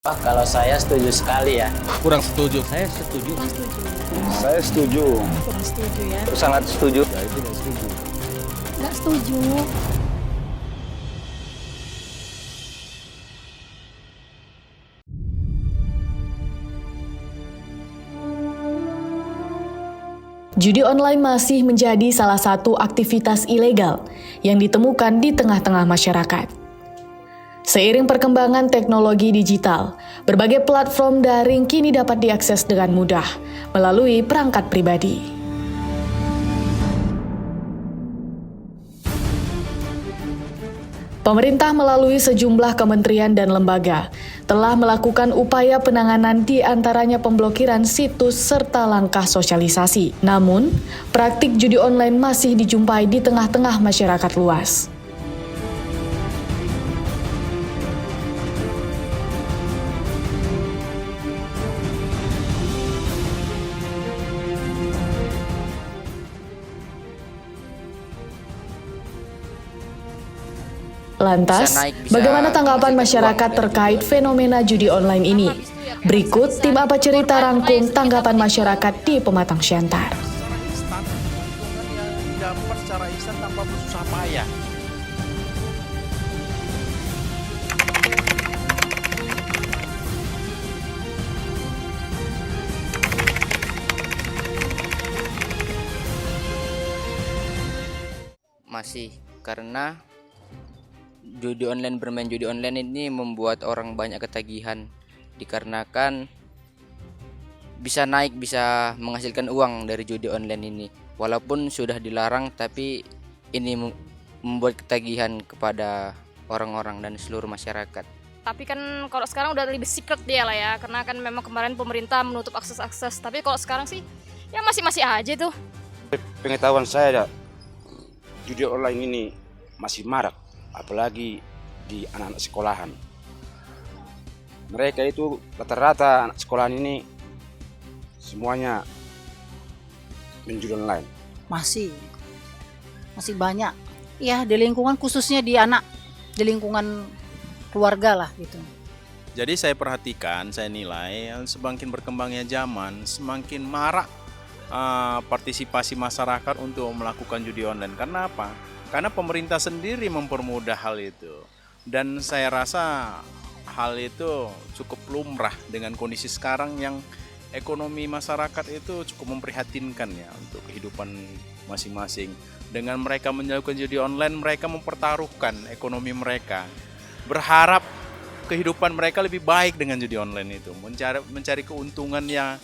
Wah, kalau saya setuju sekali ya. Kurang setuju. Saya setuju. Kurang setuju. Saya setuju. Kurang setuju ya. Sangat setuju. Saya tidak setuju. Nggak setuju. Judi online masih menjadi salah satu aktivitas ilegal yang ditemukan di tengah-tengah masyarakat. Seiring perkembangan teknologi digital, berbagai platform daring kini dapat diakses dengan mudah melalui perangkat pribadi. Pemerintah melalui sejumlah kementerian dan lembaga telah melakukan upaya penanganan di antaranya pemblokiran situs serta langkah sosialisasi. Namun, praktik judi online masih dijumpai di tengah-tengah masyarakat luas. Lantas, bagaimana tanggapan masyarakat terkait fenomena judi online ini? Berikut tim Apa Cerita rangkum tanggapan masyarakat di Pematang Siantar. Secara instan, keuntungan yang didapat secara instan tanpa bersusah payah. Masih, karena bermain judi online ini membuat orang banyak ketagihan, dikarenakan bisa naik, bisa menghasilkan uang dari judi online ini. Walaupun sudah dilarang, tapi ini membuat ketagihan kepada orang-orang dan seluruh masyarakat. Tapi kan kalau sekarang udah lebih secret dia lah ya, karena kan memang kemarin pemerintah menutup akses-akses. Tapi kalau sekarang sih ya masih aja tuh. Pengetahuan saya, judi online ini masih marak, apalagi di anak-anak sekolahan. Mereka itu rata-rata anak sekolahan ini semuanya main judi online. Masih banyak. Ya, di lingkungan, khususnya di anak, di lingkungan keluarga lah gitu. Jadi saya perhatikan, saya nilai semakin berkembangnya zaman, semakin marak partisipasi masyarakat untuk melakukan judi online. Karena apa? Karena pemerintah sendiri mempermudah hal itu. Dan saya rasa hal itu cukup lumrah dengan kondisi sekarang yang ekonomi masyarakat itu cukup memprihatinkan ya untuk kehidupan masing-masing. Dengan mereka melakukan judi online, mereka mempertaruhkan ekonomi mereka. Berharap kehidupan mereka lebih baik dengan judi online itu. Mencari keuntungan ya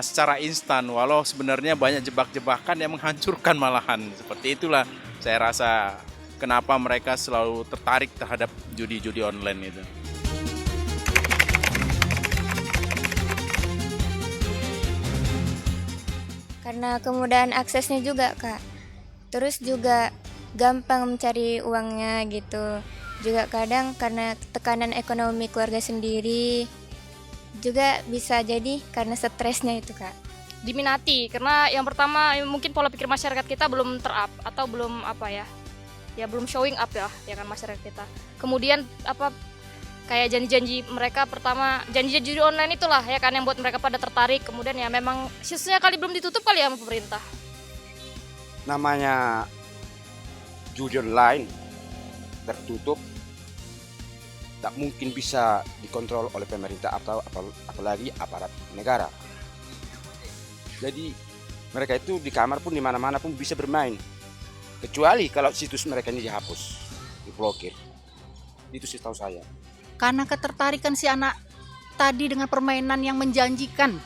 secara instan, walau sebenarnya banyak jebak-jebakan yang menghancurkan malahan. Seperti itulah saya rasa kenapa mereka selalu tertarik terhadap judi-judi online itu. Karena kemudahan aksesnya juga, Kak. Terus juga gampang mencari uangnya gitu. Juga kadang karena tekanan ekonomi keluarga sendiri. Juga bisa jadi karena stresnya itu, Kak. Diminati karena yang pertama mungkin pola pikir masyarakat kita belum ter-up atau belum belum showing up ya kan masyarakat kita. Kemudian kayak janji-janji mereka pertama, janji-janji judi online itulah ya kan yang buat mereka pada tertarik. Kemudian ya memang sistemnya kali belum ditutup kali ya sama pemerintah. Namanya judi online tertutup, tak mungkin bisa dikontrol oleh pemerintah atau apalagi aparat negara. Jadi mereka itu di kamar pun di mana-mana pun bisa bermain. Kecuali kalau situs mereka ini dihapus, diblokir. Itu sih tahu saya. Karena ketertarikan si anak tadi dengan permainan yang menjanjikan.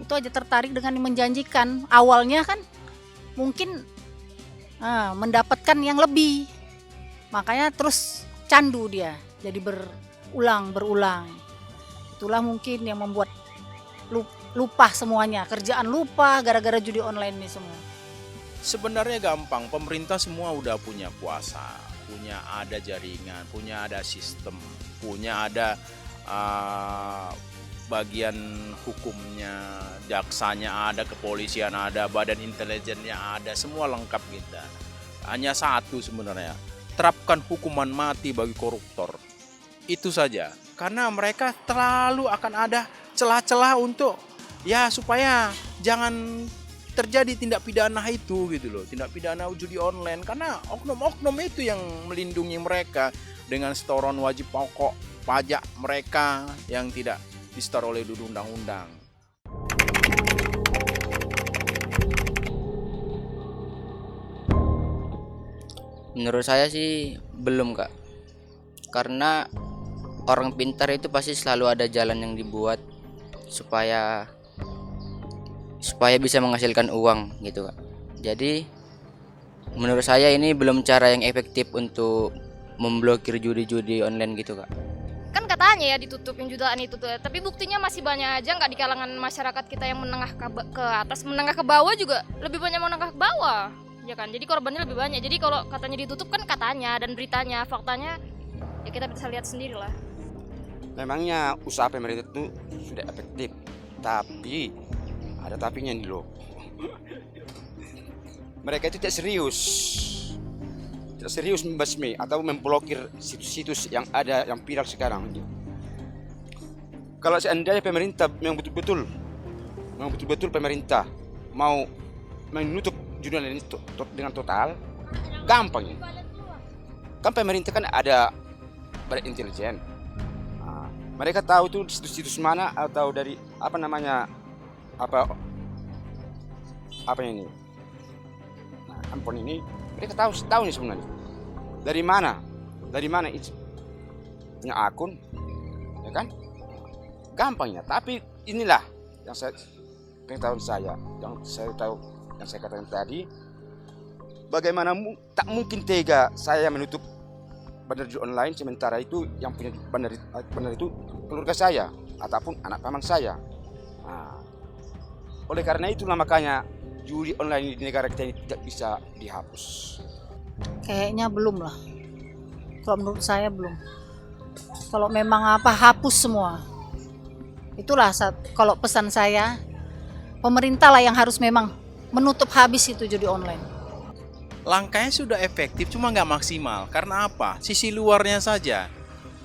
Itu aja tertarik dengan yang menjanjikan. Awalnya kan mungkin mendapatkan yang lebih. Makanya terus candu dia. Jadi berulang. Itulah mungkin yang membuat lupa semuanya. Kerjaan lupa gara-gara judi online ini semua. Sebenarnya gampang, pemerintah semua udah punya kuasa, punya ada jaringan, punya ada sistem, punya ada bagian hukumnya, jaksanya ada, kepolisian ada, badan intelijennya ada, semua lengkap kita. Hanya satu sebenarnya, terapkan hukuman mati bagi koruptor. Itu saja. Karena mereka terlalu akan ada celah-celah untuk ya supaya jangan terjadi tindak pidana itu gitu loh, tindak pidana judi online, karena oknum-oknum itu yang melindungi mereka dengan setoran wajib pokok pajak mereka yang tidak disetor oleh undang-undang. Menurut saya sih belum, Kak. Karena orang pintar itu pasti selalu ada jalan yang dibuat supaya bisa menghasilkan uang gitu, Kak. Jadi menurut saya ini belum cara yang efektif untuk memblokir judi-judi online gitu, Kak. Kan katanya ya ditutupin jutaan itu tuh, tapi buktinya masih banyak aja nggak di kalangan masyarakat kita yang menengah ke atas, menengah ke bawah juga lebih banyak menengah ke bawah, ya kan? Jadi korbannya lebih banyak. Jadi kalau katanya ditutup kan katanya, dan beritanya, faktanya ya kita bisa lihat sendiri lah. Memangnya usaha pemerintah itu sudah efektif, tapi ada tapinya nih loh. Mereka itu tidak serius membasmi atau memblokir situs-situs yang ada yang viral sekarang. Kalau seandainya pemerintah yang betul-betul pemerintah mau menutup judi online itu dengan total, gampang ya. Kan pemerintah kan ada berintelijen. Mereka tahu tuh situs-situs mana atau dari apa ini. Nah, handphone ini mereka tahu nih sebenarnya. Dari mana itu punya akun, ya kan? Gampangnya. Tapi inilah yang pengetahuan saya, yang saya katakan tadi. Bagaimana tak mungkin tega saya menutup bandar judi online, sementara itu yang punya bandar itu keluarga saya ataupun anak paman saya. Nah, oleh karena itulah makanya judi online di negara kita ini tidak bisa dihapus. Kayaknya belum lah. Kalau menurut saya belum. Kalau memang hapus semua. Itulah kalau pesan saya, pemerintah lah yang harus memang menutup habis itu judi online. Langkahnya sudah efektif, cuma nggak maksimal. Karena apa? Sisi luarnya saja.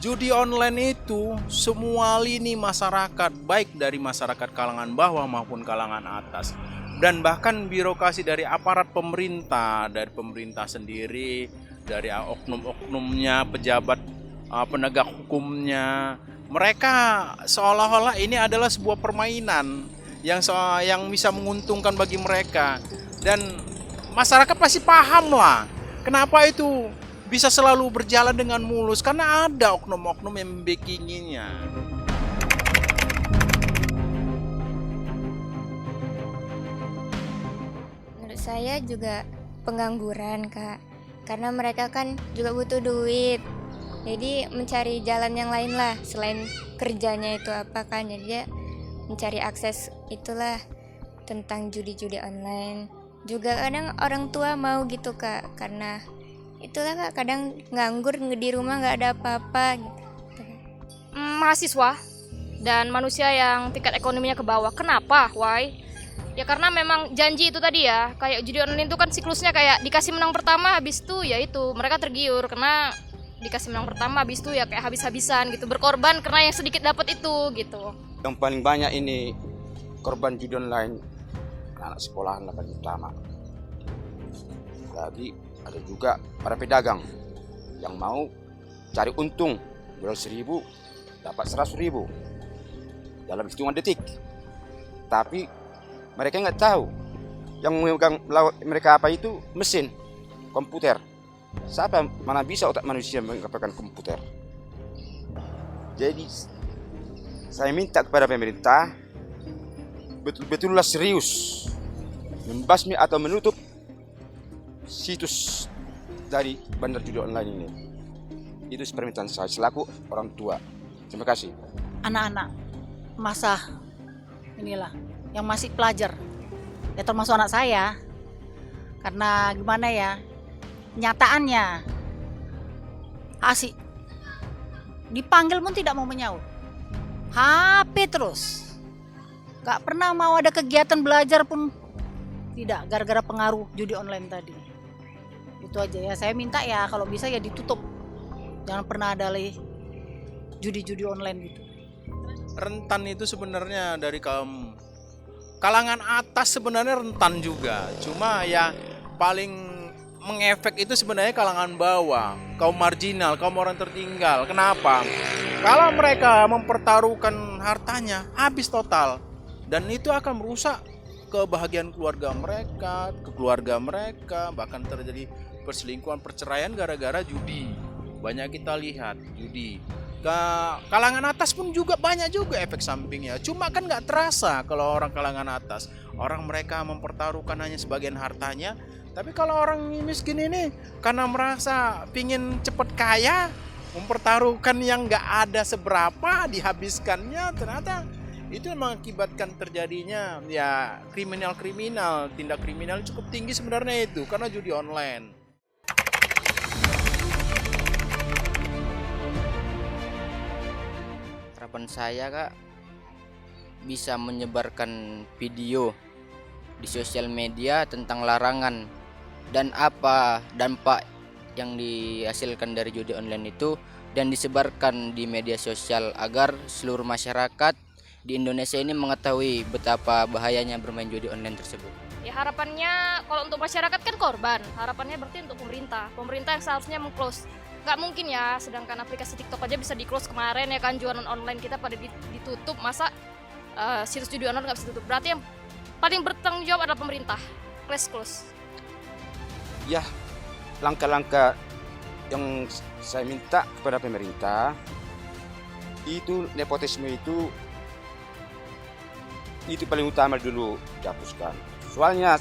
Judi online itu semua lini masyarakat, baik dari masyarakat kalangan bawah maupun kalangan atas. Dan bahkan birokrasi dari aparat pemerintah, dari pemerintah sendiri, dari oknum-oknumnya, pejabat penegak hukumnya. Mereka seolah-olah ini adalah sebuah permainan yang bisa menguntungkan bagi mereka. Dan masyarakat pasti paham lah kenapa itu bisa selalu berjalan dengan mulus, karena ada oknum-oknum yang membackinginya. Menurut saya juga pengangguran, Kak. Karena mereka kan juga butuh duit. Jadi mencari jalan yang lain lah selain kerjanya itu apa kan. Jadi dia mencari akses itulah tentang judi-judi online. Juga kadang orang tua mau gitu, Kak, karena itulah, Kak, kadang nganggur di rumah nggak ada apa-apa gitu. Mahasiswa dan manusia yang tingkat ekonominya ke bawah. Kenapa? Why? Ya karena memang janji itu tadi ya, kayak judi online itu kan siklusnya kayak dikasih menang pertama, habis itu ya itu mereka tergiur karena dikasih menang pertama, habis itu ya kayak habis-habisan gitu, berkorban karena yang sedikit dapat itu gitu. Yang paling banyak ini korban judi online anak sekolahan lah paling utama. Lagi ada juga para pedagang yang mau cari untung, jual 1.000 dapat 100.000 dalam hitungan detik. Tapi mereka nggak tahu yang memegang mereka apa itu mesin komputer. Siapa mana bisa otak manusia mengapaikan komputer? Jadi saya minta kepada pemerintah betul-betullah serius membasmi atau menutup situs dari bandar judi online ini. Itu permintaan saya selaku orang tua. Terima kasih. Anak-anak masa inilah yang masih pelajar, ya termasuk anak saya, karena gimana ya, nyataannya asik dipanggil pun tidak mau menyaut, HP terus, gak pernah mau ada kegiatan belajar pun tidak, gara-gara pengaruh judi online tadi. Itu aja ya, saya minta ya kalau bisa ya ditutup, jangan pernah ada lagi judi-judi online gitu. Rentan itu sebenarnya dari kalangan atas sebenarnya rentan juga. Cuma ya paling mengefek itu sebenarnya kalangan bawah, kaum marginal, kaum orang tertinggal. Kenapa? Kalau mereka mempertaruhkan hartanya, habis total. Dan itu akan merusak kebahagiaan keluarga mereka, bahkan terjadi perselingkuhan, perceraian gara-gara judi. Banyak kita lihat judi. Kalangan atas pun juga banyak juga efek sampingnya. Cuma kan nggak terasa kalau orang kalangan atas. Orang mereka mempertaruhkan hanya sebagian hartanya. Tapi kalau orang miskin ini karena merasa pingin cepat kaya, mempertaruhkan yang nggak ada seberapa, dihabiskannya, ternyata itu mengakibatkan terjadinya ya kriminal, tindak kriminal cukup tinggi sebenarnya itu karena judi online. Harapan saya, Kak, bisa menyebarkan video di sosial media tentang larangan dan apa dampak yang dihasilkan dari judi online itu, dan disebarkan di media sosial agar seluruh masyarakat di Indonesia ini mengetahui betapa bahayanya bermain judi online tersebut. Ya harapannya kalau untuk masyarakat kan korban, harapannya berarti untuk pemerintah yang seharusnya meng-close. Nggak mungkin ya, sedangkan aplikasi TikTok aja bisa di-close kemarin ya kan, jualan online kita pada ditutup, masa situs judi online nggak bisa ditutup? Berarti yang paling bertanggung jawab adalah pemerintah. Close. Ya, langkah-langkah yang saya minta kepada pemerintah itu nepotisme itu paling utama dulu dihapuskan. Soalnya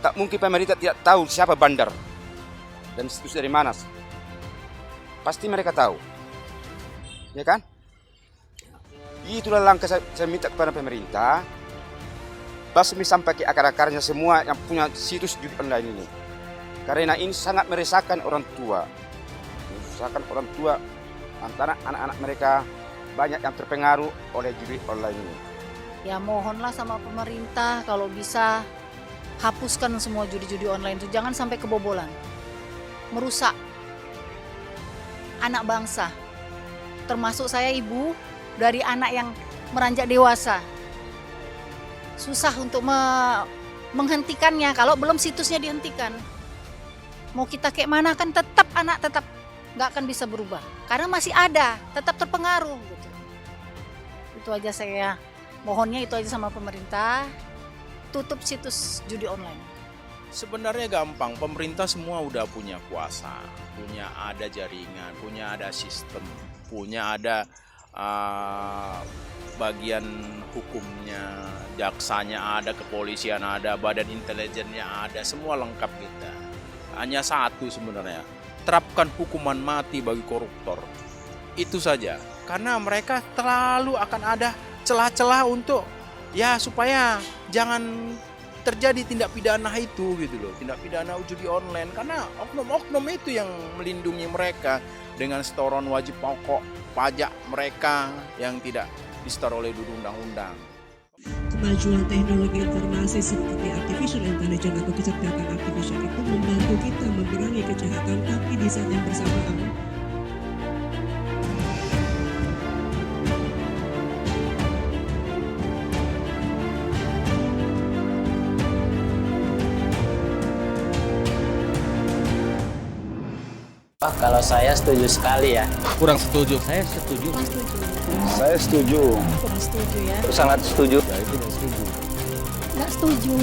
tak mungkin pemerintah tidak tahu siapa bandar dan situs dari mana. Pasti mereka tahu, ya kan? Itulah langkah saya minta kepada pemerintah. Basmi sampai ke akar-akarnya semua yang punya situs judi online ini. Karena ini sangat meresahkan orang tua. Antara anak-anak mereka banyak yang terpengaruh oleh judi online ini. Ya mohonlah sama pemerintah kalau bisa hapuskan semua judi-judi online itu, jangan sampai kebobolan. Merusak anak bangsa. Termasuk saya ibu dari anak yang meranjak dewasa. Susah untuk menghentikannya kalau belum situsnya dihentikan. Mau kita kayak mana kan tetap anak tetap nggak akan bisa berubah karena masih ada, tetap terpengaruh gitu. Itu aja saya mohonnya, itu aja sama pemerintah, tutup situs judi online. Sebenarnya gampang, pemerintah semua udah punya kuasa, punya ada jaringan, punya ada sistem, punya ada bagian hukumnya, jaksanya ada, kepolisian ada, badan intelijennya ada, semua lengkap kita. Hanya satu sebenarnya, terapkan hukuman mati bagi koruptor. Itu saja, karena mereka terlalu akan ada celah-celah untuk ya supaya jangan terjadi tindak pidana itu gitu loh, tindak pidana judi online, karena oknum-oknum itu yang melindungi mereka dengan setoran wajib pokok pajak mereka yang tidak disetor oleh undang-undang. Kemajuan teknologi informasi seperti artificial intelligence atau kecerdasan artificial itu membantu kita mengurangi kejahatan, tapi di saat yang bersamaan Kalau saya setuju sekali ya. Kurang setuju. Kurang setuju. Saya setuju. Kurang setuju ya. Sangat setuju. Nggak setuju.